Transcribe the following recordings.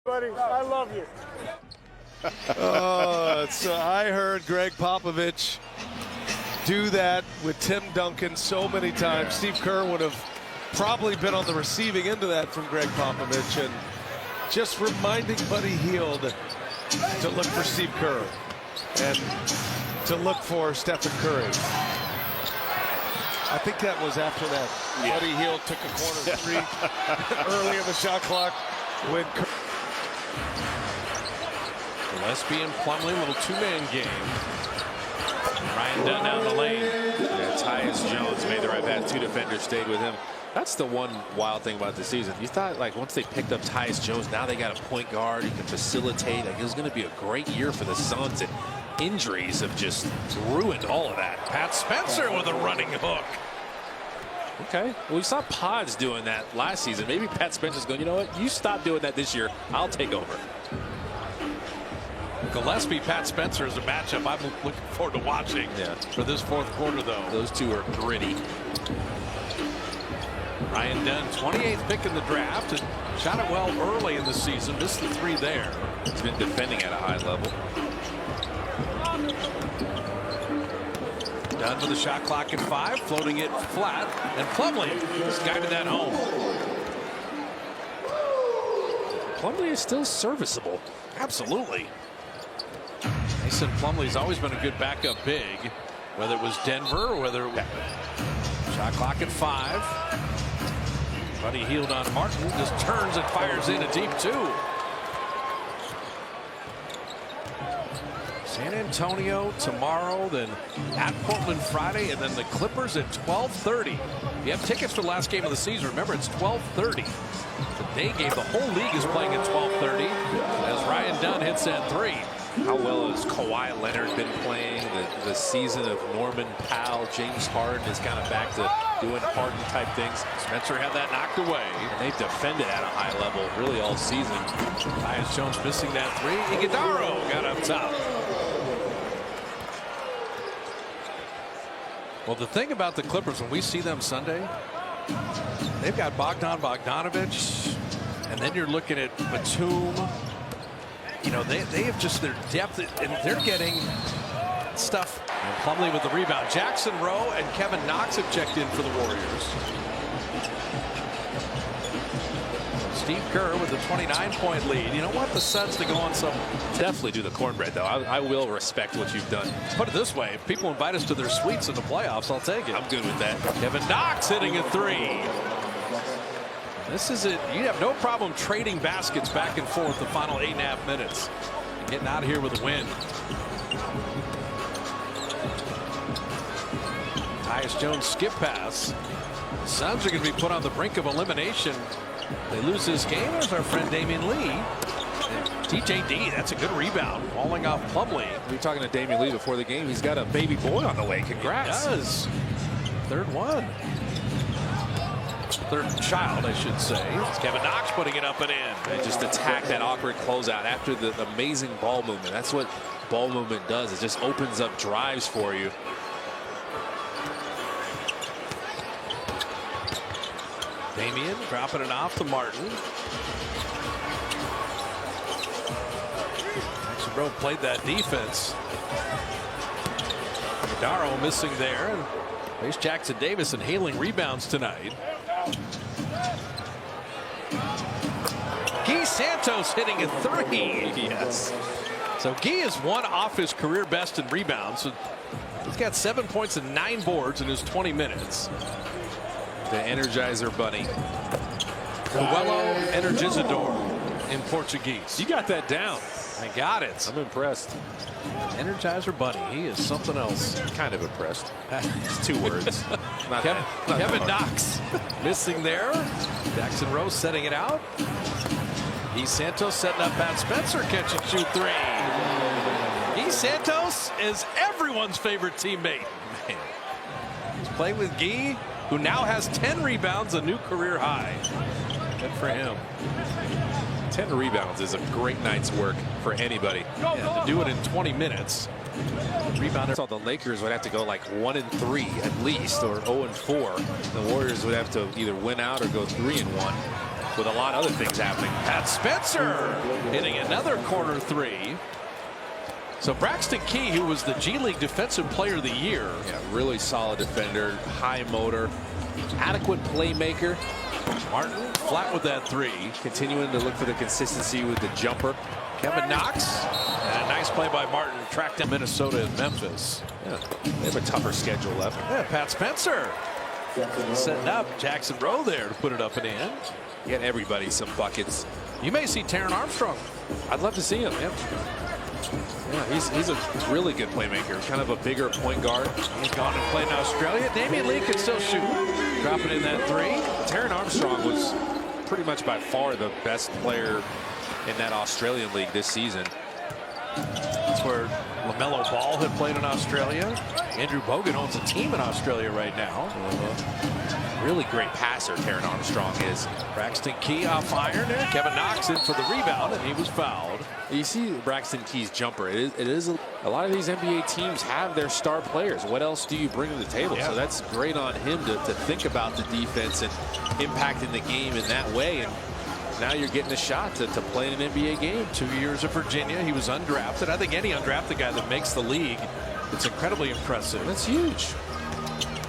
Buddy, I love you. I heard Greg Popovich do that with Tim Duncan so many times. Steve Kerr would have probably been on the receiving end of that from Greg Popovich, and just reminding Buddy Hield to look for Steve Kerr and to look for Stephen Curry. I think that was after that. Yeah. Buddy Hield took a corner three early in the shot clock when Curry. Gillespie and Plumlee, little two-man game. Ryan Dunn down the lane. Yeah, Tyus Jones made the right pass. Two defenders stayed with him. That's the one wild thing about the season. You thought, like, once they picked up Tyus Jones, now they got a point guard who can facilitate. Like, it was going to be a great year for the Suns, and injuries have just ruined all of that. Pat Spencer with a running hook. Okay, well, we saw Pods doing that last season. Maybe Pat Spencer's going, you know what, you stop doing that this year, I'll take over. Gillespie, Pat Spencer is a matchup I'm looking forward to watching for this fourth quarter, though. Those two are gritty. Ryan Dunn, 28th pick in the draft, and shot it well early in the season. Missed the three there. He's been defending at a high level. Dunn with the shot clock at 5, floating it flat, and Plumlee has guided that home. Plumlee is still serviceable. Absolutely. Mason Plumlee's always been a good backup big, whether it was Denver or whether it was shot clock at 5. Buddy Hield on Martin, just turns and fires in a deep 2. San Antonio tomorrow, then at Portland Friday, and then the Clippers at 12:30. If you have tickets for the last game of the season, remember it's 12:30. The day game, the whole league is playing at 12:30 as Ryan Dunn hits that 3. How well has Kawhi Leonard been playing? The season of Norman Powell, James Harden is kind of back to doing Harden type things. Spencer had that knocked away. And they defended at a high level really all season. Tyus Jones missing that 3. Iguodala got up top. Well, the thing about the Clippers, when we see them Sunday, they've got Bogdanovich, and then you're looking at Batum. You know, they have just their depth, and they're getting stuff. And Plumlee with the rebound. Jackson Rowe and Kevin Knox have checked in for the Warriors. Steve Kerr with the 29-point lead. You know what? The Suns to go on some. Definitely do the cornbread, though. I will respect what you've done. Put it this way: if people invite us to their suites in the playoffs, I'll take it. I'm good with that. Kevin Knox hitting a 3. This is it. You have no problem trading baskets back and forth the final 8.5 minutes. Getting out of here with a win. Tyus Jones skip pass. The Suns are going to be put on the brink of elimination. They lose this game. There's our friend Damian Lee. And TJD, that's a good rebound. Falling off Plumlee. We were talking to Damian Lee before the game. He's got a baby boy on the way. Congrats. He does. Third one. Third child, I should say. It's Kevin Knox putting it up and in. And just attack that awkward closeout after the amazing ball movement. That's what ball movement does. It just opens up drives for you. Damian dropping it off to Martin. Jackson Rowe played that defense. Madaro missing there. And there's Jackson Davis and hailing rebounds tonight. Guy Santos hitting a 3. Yes. So Guy is one off his career best in rebounds. He's got 7 points and 9 boards in his 20 minutes. The Energizer Bunny. Coelho Energizador in Portuguese. You got that down. I got it. I'm impressed. Energizer Bunny. He is something else. Kind of impressed. It's 2 words. Kevin Knox missing there. Jackson Rowe setting it out. Guy Santos setting up Pat Spencer. Catch and shoot 3. Guy Santos is everyone's favorite teammate. Man. He's playing with Guy, who now has 10 rebounds, a new career high. Good for him. 10 rebounds is a great night's work for anybody. Yeah, to do it in 20 minutes. Rebounder. So the Lakers would have to go like 1-3 at least, or 0-4. The Warriors would have to either win out or go 3-1. with a lot of other things happening. Pat Spencer hitting another corner three. So Braxton Key, who was the G League Defensive Player of the Year. Yeah, really solid defender, high motor, adequate playmaker. Martin flat with that three. Continuing to look for the consistency with the jumper. Kevin Knox. And a nice play by Martin. Tracked down Minnesota and Memphis. Yeah, they have a tougher schedule left. Yeah, Pat Spencer setting up Jackson Rowe there to put it up and in. Get everybody some buckets. You may see Taron Armstrong. I'd love to see him. Yeah, he's a really good playmaker. Kind of a bigger point guard. He's gone and played in Australia. Damian Lee can still shoot. Dropping in that three. Taron Armstrong was pretty much by far the best player in that Australian league this season. That's where LaMelo Ball had played in Australia. Andrew Bogut owns a team in Australia right now. Really great passer, Taron Armstrong is. Braxton Key off iron there. Kevin Knox in for the rebound, and he was fouled. You see Braxton Key's jumper. It is a lot of these NBA teams have their star players. What else do you bring to the table? Yeah. So that's great on him to think about the defense and impacting the game in that way. And now you're getting a shot to play in an NBA game. 2 years at Virginia. He was undrafted. I think any undrafted guy that makes the league, it's incredibly impressive. That's huge.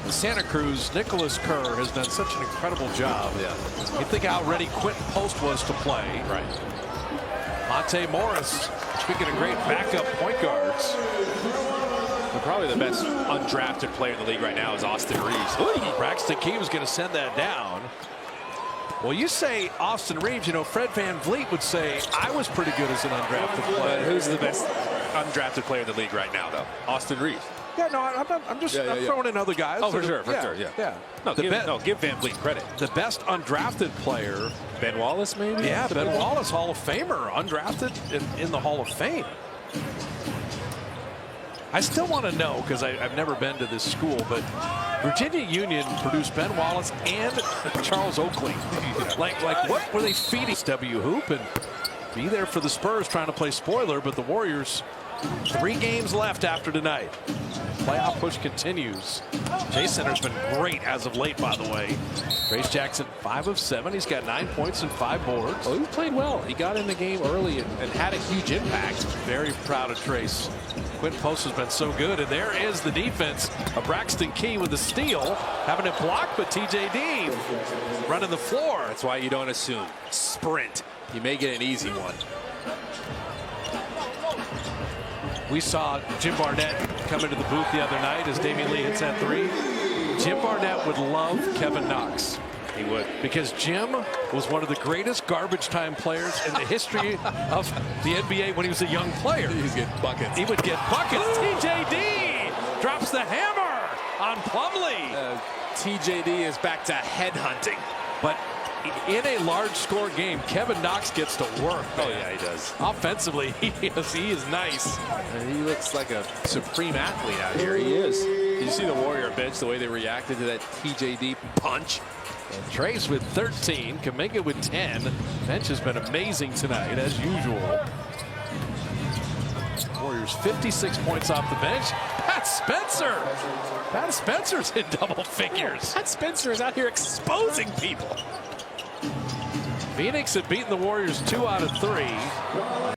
In Santa Cruz, Nicholas Kerr has done such an incredible job. Yeah. You think how ready Quentin Post was to play. Right. Monte Morris, speaking of great backup point guards. But probably the best undrafted player in the league right now is Austin Reeves. Braxton Key was going to send that down. Well, you say Austin Reeves, you know, Fred VanVleet would say, I was pretty good as an undrafted But player. who's the best undrafted player in the league right now, though? Austin Reeves. Yeah, no, I'm just throwing in other guys. Oh, for sure, yeah. No, give VanVleet credit. The best undrafted player. Ben Wallace, maybe? Yeah, Ben Wallace, Hall of Famer, undrafted in the Hall of Fame. I still want to know, because I've never been to this school, but Virginia Union produced Ben Wallace and Charles Oakley. Like what were they feeding W Hoop and be there for the Spurs trying to play spoiler, but the Warriors 3 games left after tonight. Playoff push continues. Jay Center's been great as of late, by the way. Trace Jackson 5 of 7. He's got 9 points and 5 boards. Oh, he played well. He got in the game early and had a huge impact. Very proud of Trace. Quentin Post has been so good, and there is the defense of Braxton Key with the steal, having it blocked, but TJD running the floor. That's why you don't assume. Sprint. You may get an easy one. We saw Jim Barnett come into the booth the other night as Damian Lee hits that three. Jim Barnett would love Kevin Knox. He would. Because Jim was one of the greatest garbage time players in the history of the NBA when he was a young player. He's getting buckets. He would get buckets. TJD drops the hammer on Plumlee. TJD is back to headhunting. But in a large score game, Kevin Knox gets to work. Oh, yeah, he does. Offensively, he is nice. And he looks like a supreme athlete out here. He is. Did you see the Warrior bench, the way they reacted to that TJD punch? And Trace with 13, Kuminga with 10. Bench has been amazing tonight, as usual. Warriors 56 points off the bench. Pat Spencer. Pat Spencer's in double figures. Pat Spencer is out here exposing people. Phoenix had beaten the Warriors 2 out of 3.